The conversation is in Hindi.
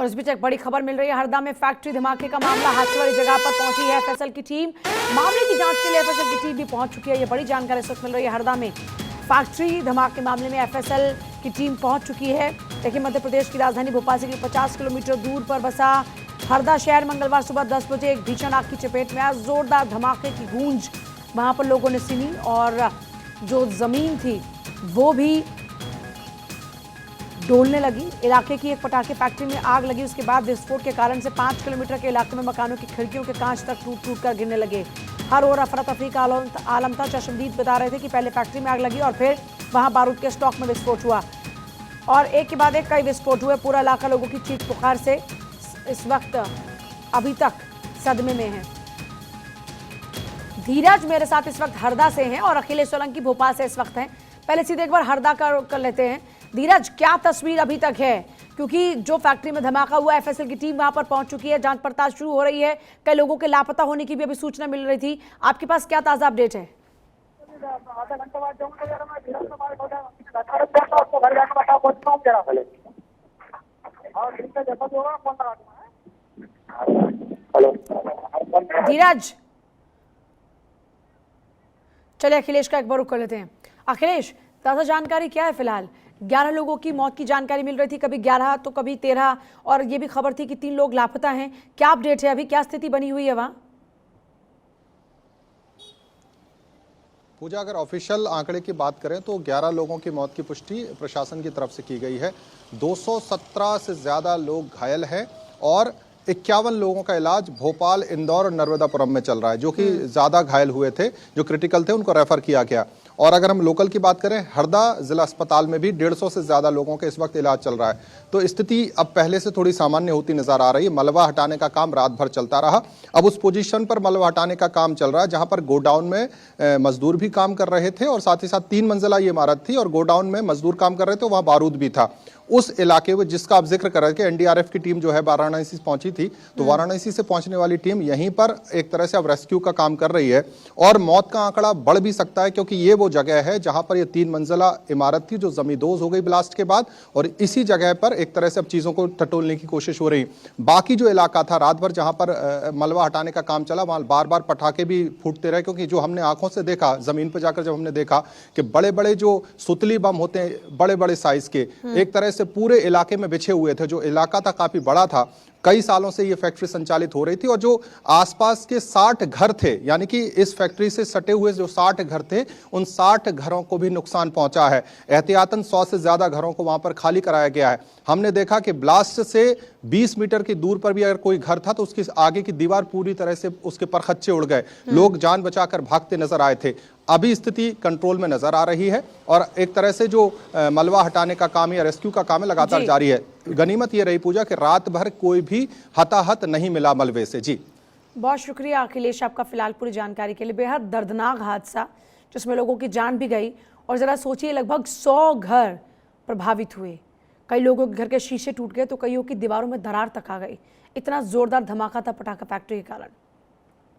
और इस बीच एक बड़ी खबर मिल रही है। हरदा में फैक्ट्री धमाके का मामला, हादसे वाली जगह पर पहुंची है एफएसएल की टीम। मामले की जांच के लिए एफएसएल की टीम भी पहुंच चुकी है। ये बड़ी जानकारी इस वक्त मिल रही है। हरदा में फैक्ट्री धमाके मामले में एफएसएल की टीम पहुंच चुकी है। देखिए, मध्य प्रदेश की राजधानी भोपाल से 50 किलोमीटर दूर पर बसा हरदा शहर मंगलवार सुबह 10 बजे एक भीषण आग की चपेट में आया। जोरदार धमाके की गूंज वहां पर लोगों ने सुनी और जो जमीन थी वो भी डोलने लगी। इलाके की एक पटाखे फैक्ट्री में आग लगी। उसके बाद विस्फोट के कारण से 5 किलोमीटर के इलाके में मकानों की खिड़कियों के कांच तक टूट कर गिरने लगे। हर ओर अफरा तफरी का आलम था। चश्मदीद बता रहे थे कि पहले फैक्ट्री में आग लगी और फिर वहां बारूद के स्टॉक में विस्फोट हुआ और एक के बाद एक कई विस्फोट हुए। पूरा इलाका लोगों की चीख पुकार से इस वक्त अभी तक सदमे में है। धीरज मेरे साथ इस वक्त हरदा से हैं और अखिलेश सोलंकी भोपाल से इस वक्त हैं। पहले सीधे एक बार हरदा कर लेते हैं। धीरज, क्या तस्वीर अभी तक है? क्योंकि जो फैक्ट्री में धमाका हुआ, एफएसएल की टीम वहां पर पहुंच चुकी है, जांच पड़ताल शुरू हो रही है। कई लोगों के लापता होने की भी अभी सूचना मिल रही थी। आपके पास क्या ताजा अपडेट है? धीरज, चलिए अखिलेश का एक बार रुख कर लेते हैं। अखिलेश, ताजा जानकारी क्या है? फिलहाल 11 लोगों की मौत की जानकारी मिल रही थी, कभी 11 तो कभी 13, और ये भी खबर थी कि 3 लोग लापता हैं। क्या अपडेट है अभी, क्या स्थिति बनी हुई है वहां? पूजा, अगर ऑफिशियल आंकड़े की बात करें तो 11 लोगों की मौत की पुष्टि प्रशासन की तरफ से की गई है। 217 से ज्यादा लोग घायल हैं और 51 लोगों का इलाज भोपाल, इंदौर और नर्मदापुरम में चल रहा है। जो कि ज्यादा घायल हुए थे, जो क्रिटिकल थे, उनको रेफर किया गया। और अगर हम लोकल की बात करें, हरदा जिला अस्पताल में भी 150 से ज्यादा लोगों के इस वक्त इलाज चल रहा है। तो स्थिति अब पहले से थोड़ी सामान्य होती नजर आ रही है। मलबा हटाने का काम रात भर चलता रहा। अब उस पोजीशन पर मलबा हटाने का काम चल रहा है जहां पर गोडाउन में मजदूर भी काम कर रहे थे और साथ ही साथ 3 मंजिला ये इमारत थी और गोडाउन में मजदूर काम कर रहे थे, वहां बारूद भी था। उस इलाके में जिसका आप जिक्र कर रहे थे, एनडीआरएफ की टीम जो है वाराणसी पहुंची थी, तो वाराणसी से पहुंचने वाली टीम यहीं पर एक तरह से अब रेस्क्यू का काम कर रही है। और मौत का आंकड़ा बढ़ भी सकता है क्योंकि ये वो जगह है जहां पर ये 3 मंजिला इमारत थी जो जमींदोज हो गई ब्लास्ट के बाद, और इसी जगह पर एक तरह से अब चीजों को टटोलने की कोशिश हो रही। बाकी जो इलाका था रात भर जहां पर मलबा हटाने का काम चला, वहां बार बार पटाखे भी फूटते रहे क्योंकि जो हमने आंखों से देखा, जमीन पर जाकर जब हमने देखा कि बड़े बड़े जो सुतली बम होते हैं, बड़े बड़े साइज के, एक तरह से पूरे इलाके में बिछे हुए थे। जो इलाका था काफी बड़ा था, कई सालों से ये फैक्ट्री संचालित हो रही थी और जो आसपास के 60 घर थे, यानी कि इस फैक्ट्री से सटे हुए जो 60 घर थे, उन 60 घरों को भी नुकसान पहुंचा है। एहतियातन 100 से ज्यादा घरों को वहां पर खाली कराया गया है। हमने देखा कि ब्लास्ट से 20 मीटर की दूर पर भी अगर कोई घर था तो उसकी आगे की दीवार पूरी तरह से उसके परखच्चे उड़ गए। लोग जान बचाकर भागते नजर आए थे। अभी स्थिति कंट्रोल में नजर आ रही है और एक तरह से जो मलबा हटाने का काम या रेस्क्यू का काम है लगातार जारी है। गनीमत ये रही पूजा कि रात भर कोई भी हताहत नहीं मिला मलबे से। जी, बहुत शुक्रिया अखिलेश आपका फिलहाल पूरी जानकारी के लिए। बेहद दर्दनाक हादसा जिसमें लोगों की जान भी गई और जरा सोचिए, लगभग 100 घर प्रभावित हुए। कई लोगों के घर के शीशे टूट गए तो कईयों की दीवारों में दरार तक आ गई। इतना जोरदार धमाका था पटाखा फैक्ट्री के कारण।